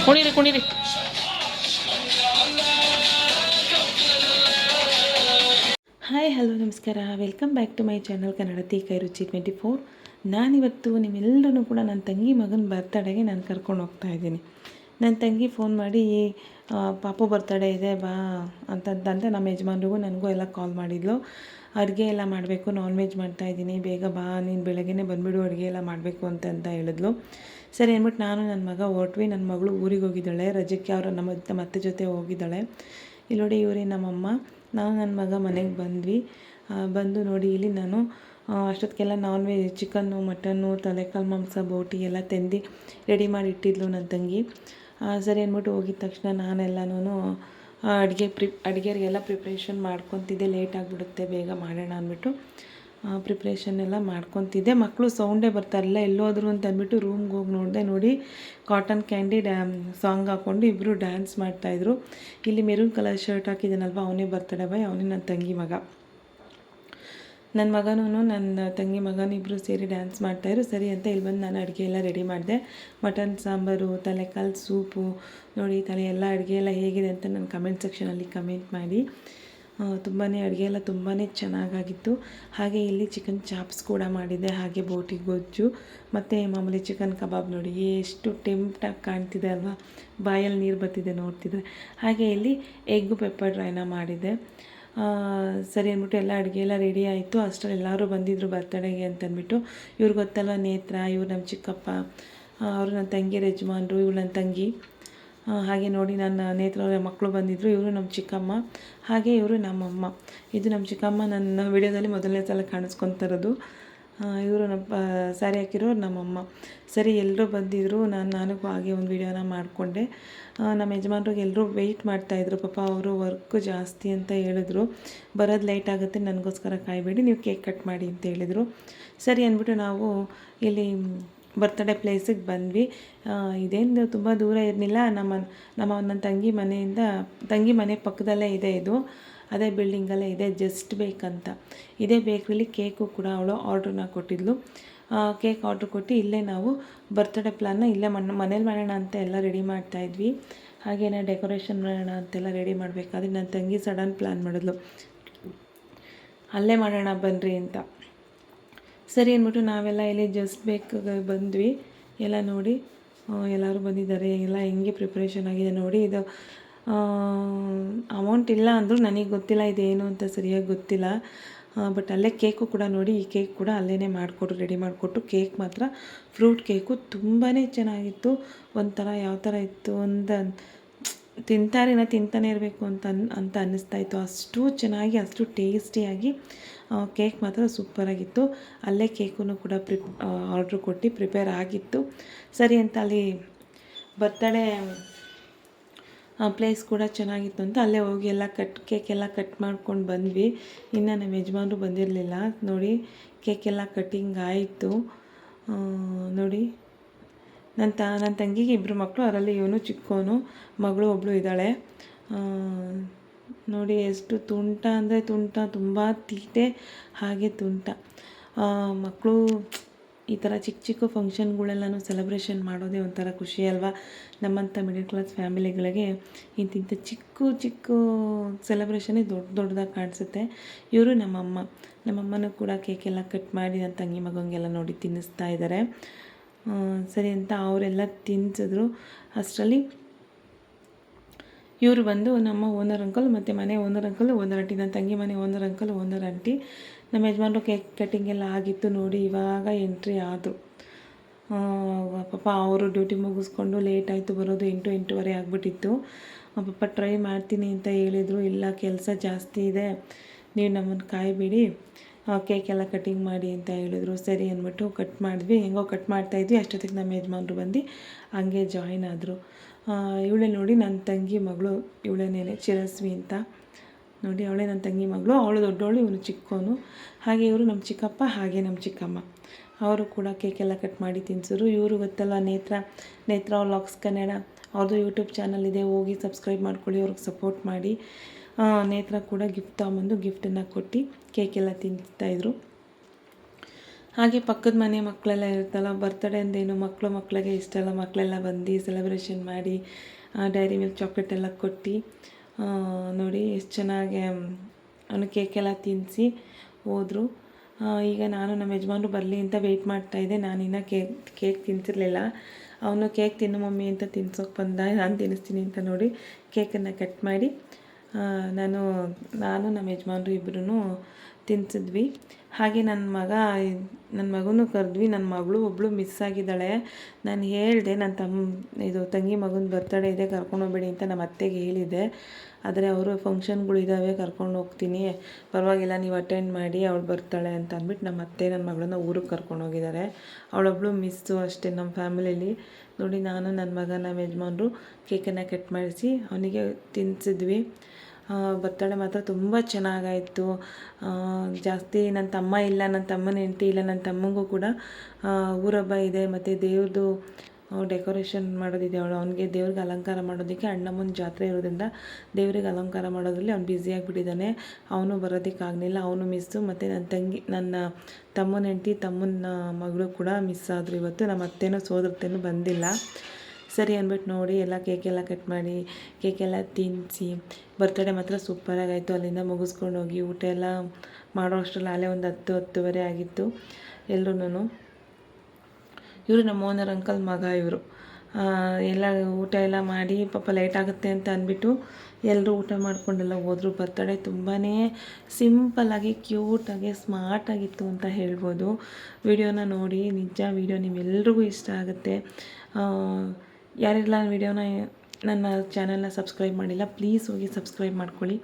ಕುಣಿರಿ ಕುಣಿರಿ. Hi hello ನಮಸ್ಕಾರ, welcome back to my channel Kannadathi Kairuchi 24. ನಾನಿವತ್ತು ನಿಮ್ಮೆಲ್ಲರೂ ಕೂಡ ನನ್ನ ತಂಗಿ ಮಗನ ಬರ್ತಡೆಗೆ ನಾನು ಕರ್ಕೊಂಡು ಹೋಗ್ತಾ ಇದ್ದೀನಿ. ನನ್ನ ತಂಗಿ ಫೋನ್ ಮಾಡಿ ಪಾಪು ಬರ್ತಡೇ ಇದೆ ಬಾ ಅಂತಂತ ನಮ್ಮ ಯಜಮಾನ್ರಿಗೂ ನನಗೂ ಎಲ್ಲ ಕಾಲ್ ಮಾಡಿದ್ಲು. ಅಡುಗೆ ಎಲ್ಲ ಮಾಡಬೇಕು, ನಾನ್ ವೆಜ್ ಮಾಡ್ತಾಯಿದ್ದೀನಿ, ಬೇಗ ಬಾ, ನೀನು ಬೆಳಗ್ಗೆನೇ ಬಂದುಬಿಡು, ಅಡುಗೆ ಎಲ್ಲ ಮಾಡಬೇಕು ಅಂತ ಹೇಳಿದ್ಲು. ಸರಿ ಅಂದ್ಬಿಟ್ಟು ನಾನು ನನ್ನ ಮಗ ಹೊರಟ್ವಿ. ನನ್ನ ಮಗಳು ಊರಿಗೆ ಹೋಗಿದ್ದಾಳೆ, ರಜಕ್ಕೆ ಅವರ ನಮ್ಮ ಅತ್ತೆ ಜೊತೆ ಹೋಗಿದ್ದಾಳೆ. ಇಲ್ಲಿ ನೋಡಿ ಇವರೇ ನಮ್ಮಮ್ಮ. ನಾನು ನನ್ನ ಮಗ ಮನೆಗೆ ಬಂದು ನೋಡಿ ಇಲ್ಲಿ ನಾನು ಅಷ್ಟೊತ್ತಿಗೆಲ್ಲ ನಾನ್ ವೆಜ್ ಚಿಕನ್ನು ಮಟನ್ನು ತಲೆಕಾಲು ಮಾಂಸ ಬೋಟಿ ಎಲ್ಲ ತಂದು ರೆಡಿ ಮಾಡಿ ಇಟ್ಟಿದ್ಲು ನನ್ನ ತಂಗಿ. ಸರಿ ಅಂದ್ಬಿಟ್ಟು ಹೋಗಿದ ತಕ್ಷಣ ನಾನೆಲ್ಲನೂ ಅಡುಗೆರಿಗೆಲ್ಲ ಪ್ರಿಪ್ರೇಷನ್ ಮಾಡ್ಕೊತಿದ್ದೆ. ಲೇಟ್ ಆಗಿಬಿಡುತ್ತೆ, ಬೇಗ ಮಾಡೋಣ ಅಂದ್ಬಿಟ್ಟು ಪ್ರಿಪ್ರೇಷನ್ ಎಲ್ಲ ಮಾಡ್ಕೊತಿದ್ದೆ. ಮಕ್ಕಳು ಸೌಂಡೇ ಬರ್ತಾರಲ್ಲ ಎಲ್ಲೋದ್ರು ಅಂತ ಅಂದ್ಬಿಟ್ಟು ರೂಮ್ಗೆ ಹೋಗಿ ನೋಡಿದೆ. ನೋಡಿ ಕಾಟನ್ ಕ್ಯಾಂಡಿ ಸಾಂಗ್ ಹಾಕ್ಕೊಂಡು ಇಬ್ಬರು ಡ್ಯಾನ್ಸ್ ಮಾಡ್ತಾಯಿದ್ರು. ಇಲ್ಲಿ ಮೆರೂನ್ ಕಲರ್ ಶರ್ಟ್ ಹಾಕಿದ್ದಾನಲ್ವ, ಅವನೇ ಬರ್ತಡೇ ಬಾಯ್, ಅವನೇ ನನ್ನ ತಂಗಿ ಮಗ. ನನ್ನ ಮಗನೂ ನನ್ನ ತಂಗಿ ಮಗನೂ ಇಬ್ಬರು ಸೇರಿ ಡ್ಯಾನ್ಸ್ ಮಾಡ್ತಾಯಿದ್ರು. ಸರಿ ಅಂತ ಇಲ್ಲಿ ಬಂದು ನಾನು ಅಡುಗೆ ಎಲ್ಲ ರೆಡಿ ಮಾಡಿದೆ. ಮಟನ್ ಸಾಂಬಾರು, ತಲೆಕಾಲು ಸೂಪು, ನೋಡಿ ಎಲ್ಲ ಅಡುಗೆ ಎಲ್ಲ ಹೇಗಿದೆ ಅಂತ ನನ್ನ ಕಮೆಂಟ್ ಸೆಕ್ಷನಲ್ಲಿ ಕಮೆಂಟ್ ಮಾಡಿ. ಅಡುಗೆ ಎಲ್ಲ ತುಂಬಾ ಚೆನ್ನಾಗಾಗಿತ್ತು. ಹಾಗೆ ಇಲ್ಲಿ ಚಿಕನ್ ಚಾಪ್ಸ್ ಕೂಡ ಮಾಡಿದ್ದೆ, ಹಾಗೆ ಬೋಟಿ ಗೊಜ್ಜು ಮತ್ತು ಮಾಮೂಲಿ ಚಿಕನ್ ಕಬಾಬ್. ನೋಡಿ ಎಷ್ಟು ಟೆಂಪ್ಟಾಗಿ ಕಾಣ್ತಿದೆ ಅಲ್ವಾ, ಬಾಯಲ್ಲಿ ನೀರು ಬರ್ತಿದೆ ನೋಡ್ತಿದ್ರೆ. ಹಾಗೆ ಇಲ್ಲಿ ಎಗ್ ಪೆಪ್ಪರ್ ಡ್ರೈನ ಮಾಡಿದ್ದೆ. ಸರಿ ಅಂದ್ಬಿಟ್ಟು ಎಲ್ಲ ಅಡುಗೆ ಎಲ್ಲ ರೆಡಿ ಆಯಿತು. ಅಷ್ಟರಲ್ಲಿ ಎಲ್ಲರೂ ಬಂದಿದ್ದರು ಬರ್ತಡೆಗೆ ಅಂತಂದ್ಬಿಟ್ಟು. ಇವ್ರು ಗೊತ್ತಲ್ವ, ನೇತ್ರ, ಇವ್ರು ನಮ್ಮ ಚಿಕ್ಕಪ್ಪ, ಅವರು ನನ್ನ ತಂಗಿಯರ ಯಜಮಾನ್ರು, ಇವ್ರು ನನ್ನ ತಂಗಿ. ಹಾಗೆ ನೋಡಿ ನನ್ನ ನೇತ್ರವ್ರ ಮಕ್ಕಳು ಬಂದಿದ್ದರು, ಇವರು ನಮ್ಮ ಚಿಕ್ಕಮ್ಮ, ಹಾಗೆ ಇವರು ನಮ್ಮಮ್ಮ. ಇದು ನಮ್ಮ ಚಿಕ್ಕಮ್ಮ ನನ್ನ ವಿಡಿಯೋದಲ್ಲಿ ಮೊದಲನೇ ಸಲ ಕಾಣಿಸ್ಕೊತಿರೋದು. ಇವರು ನಮ್ಮ ಸ್ಯಾರಿ ಹಾಕಿರೋರು ನಮ್ಮಮ್ಮ. ಸರಿ ಎಲ್ಲರೂ ಬಂದಿದ್ದರು. ನಾನು ಹಾಗೆ ಒಂದು ವಿಡಿಯೋನ ಮಾಡಿಕೊಂಡೆ. ನಮ್ಮ ಯಜಮಾನ್ರಿಗೆ ಎಲ್ಲರೂ ವೆಯ್ಟ್ ಮಾಡ್ತಾಯಿದ್ರು. ಪಾಪ ಅವರು ವರ್ಕ್ ಜಾಸ್ತಿ ಅಂತ ಹೇಳಿದ್ರು, ಬರೋದು ಲೇಟ್ ಆಗುತ್ತೆ, ನನಗೋಸ್ಕರ ಕಾಯಬೇಡಿ, ನೀವು ಕೇಕ್ ಕಟ್ ಮಾಡಿ ಅಂತ ಹೇಳಿದರು. ಸರಿ ಅಂದ್ಬಿಟ್ಟು ನಾವು ಇಲ್ಲಿ ಬರ್ತಡೇ ಪ್ಲೇಸಿಗೆ ಬಂದ್ವಿ. ಇದೇನು ತುಂಬ ದೂರ ಇರಲಿಲ್ಲ. ನನ್ನ ತಂಗಿ ಮನೆ ಪಕ್ಕದಲ್ಲೇ ಇದೆ. ಇದು ಅದೇ ಬಿಲ್ಡಿಂಗಲ್ಲೇ ಇದೆ, ಜಸ್ಟ್ ಬೇಕಂತ. ಇದೇ ಬೇಕ್ರಿಲಿ ಕೇಕು ಕೂಡ ಅವಳು ಆರ್ಡ್ರನ್ನ ಕೊಟ್ಟಿದ್ಲು. ಕೇಕ್ ಆರ್ಡ್ರ್ ಕೊಟ್ಟು ಇಲ್ಲೇ ನಾವು ಬರ್ತ್ಡೇ ಪ್ಲ್ಯಾನ್ನ ಇಲ್ಲೇ ಮನೇಲಿ ಮಾಡೋಣ ಅಂತ ಎಲ್ಲ ರೆಡಿ ಮಾಡ್ತಾಯಿದ್ವಿ. ಹಾಗೇನೇ ಡೆಕೋರೇಷನ್ ಮಾಡೋಣ ಅಂತೆಲ್ಲ ರೆಡಿ ಮಾಡಬೇಕಾದ್ರೆ ನನ್ನ ತಂಗಿ ಸಡನ್ ಪ್ಲ್ಯಾನ್ ಮಾಡಿದ್ಲು, ಅಲ್ಲೇ ಮಾಡೋಣ ಬನ್ನಿರಿ ಅಂತ. ಸರಿ ಅಂದ್ಬಿಟ್ಟು ನಾವೆಲ್ಲ ಇಲ್ಲಿ ಜಸ್ಟ್ ಬೇಕಿಗೆ ಬಂದ್ವಿ. ಎಲ್ಲ ನೋಡಿ ಎಲ್ಲರೂ ಬಂದಿದ್ದಾರೆ, ಎಲ್ಲ ಹೆಂಗೆ ಪ್ರಿಪ್ರೇಷನ್ ಆಗಿದೆ ನೋಡಿ. ಇದು ಅಮೌಂಟ್ ಇಲ್ಲ ಅಂದರೂ ನನಗೆ ಗೊತ್ತಿಲ್ಲ ಇದೇನು ಅಂತ ಸರಿಯಾಗಿ ಗೊತ್ತಿಲ್ಲ. ಬಟ್ ಅಲ್ಲೇ ಕೇಕು ಕೂಡ ನೋಡಿ, ಈ ಕೇಕ್ ಕೂಡ ಅಲ್ಲೇ ರೆಡಿ ಮಾಡಿಕೊಟ್ಟು. ಕೇಕ್ ಮಾತ್ರ ಫ್ರೂಟ್ ಕೇಕು ತುಂಬಾ ಚೆನ್ನಾಗಿತ್ತು. ಒಂಥರ ಯಾವ ಥರ ಇತ್ತು ತಿಂತಾನೆ ಇರಬೇಕು ಅಂತ ಅನ್ನಿಸ್ತಾಯಿತ್ತು. ಅಷ್ಟು ಚೆನ್ನಾಗಿ, ಅಷ್ಟು ಟೇಸ್ಟಿಯಾಗಿ ಕೇಕ್ ಮಾತ್ರ ಸೂಪರಾಗಿತ್ತು. ಅಲ್ಲೇ ಕೇಕು ಕೂಡ ಆರ್ಡ್ರ್ ಕೊಟ್ಟು ಪ್ರಿಪೇರ್ ಆಗಿತ್ತು. ಸರಿ ಅಂತ ಅಲ್ಲಿ ಬರ್ತಡೇ ಪ್ಲೇಸ್ ಕೂಡ ಚೆನ್ನಾಗಿತ್ತು ಅಂತ ಅಲ್ಲೇ ಹೋಗಿ ಎಲ್ಲ ಕೇಕೆಲ್ಲ ಕಟ್ ಮಾಡ್ಕೊಂಡು ಬಂದ್ವಿ. ಇನ್ನು ನಮ್ಮ ಯಜಮಾನ್ರು ಬಂದಿರಲಿಲ್ಲ. ನೋಡಿ ಕೇಕೆಲ್ಲ ಕಟ್ಟಿಂಗ್ ಆಯಿತು. ನೋಡಿ ನನ್ನ ತಂಗಿಗೆ ಇಬ್ಬರು ಮಕ್ಕಳು, ಅದರಲ್ಲಿ ಇವನು ಚಿಕ್ಕವನು, ಮಗಳು ಒಬ್ಬಳು ಇದ್ದಾಳೆ. ನೋಡಿ ಎಷ್ಟು ತುಂಟ ಅಂದರೆ ತುಂಟ, ತುಂಬ ತೀಟೆ, ಹಾಗೆ ತುಂಟ. ಮಕ್ಕಳು ಈ ಥರ ಚಿಕ್ಕ ಫಂಕ್ಷನ್ಗಳೆಲ್ಲನೂ ಸೆಲೆಬ್ರೇಷನ್ ಮಾಡೋದೇ ಒಂಥರ ಖುಷಿ ಅಲ್ವಾ. ನಮ್ಮಂಥ ಮಿಡಲ್ ಕ್ಲಾಸ್ ಫ್ಯಾಮಿಲಿಗಳಿಗೆ ಇಂತಿಂಥ ಚಿಕ್ಕ ಸೆಲೆಬ್ರೇಷನ್ನೇ ದೊಡ್ಡದಾಗಿ ಕಾಣಿಸುತ್ತೆ. ಇವರು ನಮ್ಮಮ್ಮನೂ ಕೂಡ ಕೇಕೆಲ್ಲ ಕಟ್ ಮಾಡಿ ನನ್ನ ತಂಗಿ ಮಗನಿಗೆಲ್ಲ ನೋಡಿ ತಿನ್ನಿಸ್ತಾ ಇದ್ದಾರೆ. ಸರಿ ಅಂತ ಅವರೆಲ್ಲ ತಿನ್ನಿಸಿದ್ರು. ಅಷ್ಟರಲ್ಲಿ ಇವರು ಬಂದು ನಮ್ಮ ಓನರ್ ಅಂಕಲ್ ಮತ್ತು ಮನೆ ಓನರ್ ಅಂಕಲ್, ಓನರ್ ಆಂಟಿ, ನನ್ನ ತಂಗಿ ಮನೆ ಓನರ್ ಅಂಕಲ್, ಓನರ್ ಆಂಟಿ. ನಮ್ಮ ಯಜಮಾನ್ರು ಕೇಕ್ ಕಟ್ಟಿಂಗ್ ಎಲ್ಲ ಆಗಿತ್ತು. ನೋಡಿ ಇವಾಗ ಎಂಟ್ರಿ ಆದರು. ಪಾಪ ಅವರು ಡ್ಯೂಟಿ ಮುಗಿಸ್ಕೊಂಡು ಲೇಟ್ ಆಯಿತು ಬರೋದು, 8-8:15 ಆಗಿಬಿಟ್ಟಿತ್ತು. ಪಾಪ ಟ್ರೈ ಮಾಡ್ತೀನಿ ಅಂತ ಹೇಳಿದರು. ಇಲ್ಲ ಕೆಲಸ ಜಾಸ್ತಿ ಇದೆ, ನೀವು ನಮ್ಮನ್ನು ಕಾಯಬೇಡಿ, ಕೇಕೆಲ್ಲ ಕಟ್ಟಿಂಗ್ ಮಾಡಿ ಅಂತ ಹೇಳಿದ್ರು. ಸರಿ ಅಂದ್ಬಿಟ್ಟು ಕಟ್ ಮಾಡಿದ್ವಿ. ಹೆಂಗೋ ಕಟ್ ಮಾಡ್ತಾಯಿದ್ವಿ. ಅಷ್ಟೊತ್ತಿಗೆ ನಮ್ಮ ಯಜಮಾನ್ರು ಬಂದು ಹಂಗೆ ಜಾಯಿನ್ ಆದರು. ಇವಳೇ ನೋಡಿ ನನ್ನ ತಂಗಿ ಮಗಳು, ಇವಳೇನೇನೆ ಚಿರಸ್ವಿ ಅಂತ. ನೋಡಿ ಅವಳೇ ನನ್ನ ತಂಗಿ ಮಗಳು, ಅವಳು ದೊಡ್ಡವಳು, ಇವನು ಚಿಕ್ಕವನು. ಹಾಗೆ ಇವರು ನಮ್ಮ ಚಿಕ್ಕಪ್ಪ, ಹಾಗೆ ನಮ್ಮ ಚಿಕ್ಕಮ್ಮ, ಅವರು ಕೂಡ ಕೇಕೆಲ್ಲ ಕಟ್ ಮಾಡಿ ತಿನ್ಸಿದ್ರು. ಇವರು ಗೊತ್ತಲ್ಲ ನೇತ್ರ ವ್ಲಾಗ್ಸ್ ಕನ್ನಡ, ಅವ್ರದ್ದು ಯೂಟ್ಯೂಬ್ ಚಾನಲ್ ಇದೆ, ಹೋಗಿ ಸಬ್ಸ್ಕ್ರೈಬ್ ಮಾಡ್ಕೊಳ್ಳಿ, ಅವ್ರಿಗೆ ಸಪೋರ್ಟ್ ಮಾಡಿ. ನೇತ್ರ ಕೂಡ ಗಿಫ್ಟ್ ತೊಗೊಂಬಂದು ಗಿಫ್ಟನ್ನು ಕೊಟ್ಟು ಕೇಕೆಲ್ಲ ತಿಂತಾಯಿದ್ರು. ಹಾಗೆ ಪಕ್ಕದ ಮನೆ ಮಕ್ಕಳೆಲ್ಲ ಇರುತ್ತಲ್ಲ, ಬರ್ತಡೇ ಅಂದೇನು ಮಕ್ಕಳಿಗೆ ಇಷ್ಟ ಅಲ್ಲ, ಮಕ್ಕಳೆಲ್ಲ ಬಂದು ಸೆಲೆಬ್ರೇಷನ್ ಮಾಡಿ ಡೈರಿ ಮಿಲ್ಕ್ ಚಾಕ್ಲೇಟ್ ಎಲ್ಲ ಕೊಟ್ಟು ನೋಡಿ ಎಷ್ಟು ಚೆನ್ನಾಗಿ ಅವನು ಕೇಕೆಲ್ಲ ತಿನ್ನಿಸಿ ಹೋದರು. ಈಗ ನಾನು ನಮ್ಮ ಯಜಮಾನ್ರು ಬರಲಿ ಅಂತ ವೆಯ್ಟ್ ಮಾಡ್ತಾಯಿದ್ದೆ. ನಾನಿನ್ನು ಕೇಕ್ ತಿನ್ನಿಸಿರ್ಲಿಲ್ಲ. ಅವನು ಕೇಕ್ ತಿನ್ನು ಮಮ್ಮಿ ಅಂತ ತಿನ್ಸೋಕೆ ಬಂದ, ನಾನು ತಿನ್ನಿಸ್ತೀನಿ ಅಂತ ನೋಡಿ ಕೇಕನ್ನು ಕಟ್ ಮಾಡಿ ನಾನು ನಮ್ಮ ಯಜಮಾನ್ರು ಇಬ್ಬರೂ ತಿನ್ನಿಸಿದ್ವಿ. ಹಾಗೆ ನನ್ನ ಮಗನೂ ಕರೆದ್ವಿ. ನನ್ನ ಮಗಳು ಒಬ್ಬಳು ಮಿಸ್ ಆಗಿದ್ದಾಳೆ. ನಾನು ಹೇಳಿದೆ ನನ್ನ ತಂಗಿ ಮಗನ ಬರ್ತಡೇ ಇದೆ, ಕರ್ಕೊಂಡೋಗ್ಬೇಡಿ ಅಂತ ನಮ್ಮ ಅತ್ತೆಗೆ ಹೇಳಿದ್ದೆ. ಆದರೆ ಅವರು ಫಂಕ್ಷನ್ಗಳಿದ್ದಾವೆ, ಕರ್ಕೊಂಡು ಹೋಗ್ತೀನಿ, ಪರವಾಗಿಲ್ಲ ನೀವು ಅಟೆಂಡ್ ಮಾಡಿ, ಅವಳು ಬರ್ತಾಳೆ ಅಂತ ಅಂದ್ಬಿಟ್ಟು ನಮ್ಮ ಅತ್ತೆ ನನ್ನ ಮಗಳನ್ನ ಊರಿಗೆ ಕರ್ಕೊಂಡೋಗಿದ್ದಾರೆ. ಅವಳೊಬ್ಬಳು ಮಿಸ್ಸು ಅಷ್ಟೇ ನಮ್ಮ ಫ್ಯಾಮಿಲಿಯಲ್ಲಿ. ನೋಡಿ ನಾನು ನನ್ನ ಮಗ ನಮ್ಮ ಯಜಮಾನ್ರು ಕೇಕನ್ನು ಕಟ್ ಮಾಡಿಸಿ ಅವನಿಗೆ ತಿನ್ನಿಸಿದ್ವಿ. ಬರ್ತಡೇ ಮಾತ್ರ ತುಂಬ ಚೆನ್ನಾಗಾಯಿತು. ಜಾಸ್ತಿ ನನ್ನ ತಮ್ಮ ಇಲ್ಲ, ನನ್ನ ತಮ್ಮನ ಹೆಂಡತಿ ಇಲ್ಲ, ನನ್ನ ತಮ್ಮಂಗೂ ಕೂಡ ಊರಹಬ್ಬ ಇದೆ, ಮತ್ತು ದೇವ್ರದ್ದು ಡೆಕೋರೇಷನ್ ಮಾಡೋದಿದೆ. ಅವನಿಗೆ ದೇವ್ರಿಗೆ ಅಲಂಕಾರ ಮಾಡೋದಕ್ಕೆ ಅಣ್ಣಮ್ಮನ ಜಾತ್ರೆ ಇರೋದ್ರಿಂದ ದೇವ್ರಿಗೆ ಅಲಂಕಾರ ಮಾಡೋದ್ರಲ್ಲಿ ಅವ್ನು ಬ್ಯುಸಿಯಾಗಿಬಿಟ್ಟಿದ್ದಾನೆ. ಅವನು ಬರೋದಕ್ಕಾಗಲಿಲ್ಲ, ಅವನು ಮಿಸ್ಸು. ಮತ್ತು ನನ್ನ ತಮ್ಮನ ಹೆಂಡತಿ, ತಮ್ಮನ ಮಗಳು ಕೂಡ ಮಿಸ್ ಆದರು ಇವತ್ತು. ನಮ್ಮ ಅತ್ತೆನೂ ಸೋದರತ್ತೆನೂ ಬಂದಿಲ್ಲ. ಸರಿ ಅಂದ್ಬಿಟ್ಟು ನೋಡಿ ಎಲ್ಲ ಕೇಕೆಲ್ಲ ಕಟ್ ಮಾಡಿ ಕೇಕೆಲ್ಲ ತಿನ್ನಿಸಿ ಬರ್ತಡೇ ಮಾತ್ರ ಸೂಪರಾಗಾಯಿತು. ಅಲ್ಲಿಂದ ಮುಗಿಸ್ಕೊಂಡು ಹೋಗಿ ಊಟ ಎಲ್ಲ ಮಾಡೋ ಅಷ್ಟರಲ್ಲಿ ಅಲ್ಲೇ ಒಂದು 10-10:30 ಆಗಿತ್ತು. ಎಲ್ಲರೂ ಇವರು ನಮ್ಮ ಓನರ್ ಅಂಕಲ್ ಮಗ. ಇವರು ಎಲ್ಲ ಊಟ ಎಲ್ಲ ಮಾಡಿ ಪಾಪ ಲೇಟ್ ಆಗುತ್ತೆ ಅಂತ ಅಂದ್ಬಿಟ್ಟು ಎಲ್ಲರೂ ಊಟ ಮಾಡ್ಕೊಂಡೆಲ್ಲ ಹೋದರು. ಬರ್ತಡೇ ತುಂಬಾ ಸಿಂಪಲ್ಲಾಗಿ, ಕ್ಯೂಟಾಗಿ, ಸ್ಮಾರ್ಟಾಗಿತ್ತು ಅಂತ ಹೇಳ್ಬೋದು. ವಿಡಿಯೋನ ನೋಡಿ, ನಿಜ ವಿಡಿಯೋ ನಿಮ್ಮೆಲ್ರಿಗೂ ಇಷ್ಟ ಆಗುತ್ತೆ. ಯಾರೆಲ್ಲ ನನ್ನ ಚಾನಲ್ನ ಸಬ್ಸ್ಕ್ರೈಬ್ ಮಾಡಿಲ್ಲ, ಪ್ಲೀಸ್ ಹೋಗಿ ಸಬ್ಸ್ಕ್ರೈಬ್ ಮಾಡ್ಕೊಳ್ಳಿ.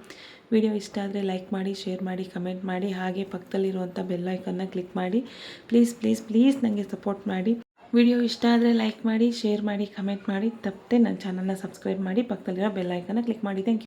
ವಿಡಿಯೋ ಇಷ್ಟ ಆದರೆ ಲೈಕ್ ಮಾಡಿ, ಶೇರ್ ಮಾಡಿ, ಕಮೆಂಟ್ ಮಾಡಿ. ಹಾಗೆ ಪಕ್ಕದಲ್ಲಿರುವಂಥ ಬೆಲ್ ಐಕನ್ನ ಕ್ಲಿಕ್ ಮಾಡಿ. ಪ್ಲೀಸ್ ನನಗೆ ಸಪೋರ್ಟ್ ಮಾಡಿ. ವಿಡಿಯೋ ಇಷ್ಟ ಆದರೆ ಲೈಕ್ ಮಾಡಿ, ಶೇರ್ ಮಾಡಿ, ಕಮೆಂಟ್ ಮಾಡಿ. ತಪ್ಪದೆ ನನ್ನ ಚಾನಲ್ನ ಸಬ್ಸ್ಕ್ರೈಬ್ ಮಾಡಿ, ಪಕ್ಕದಲ್ಲಿರೋ ಬೆಲ್ ಐಕನ್ನ ಕ್ಲಿಕ್ ಮಾಡಿ. Thank you.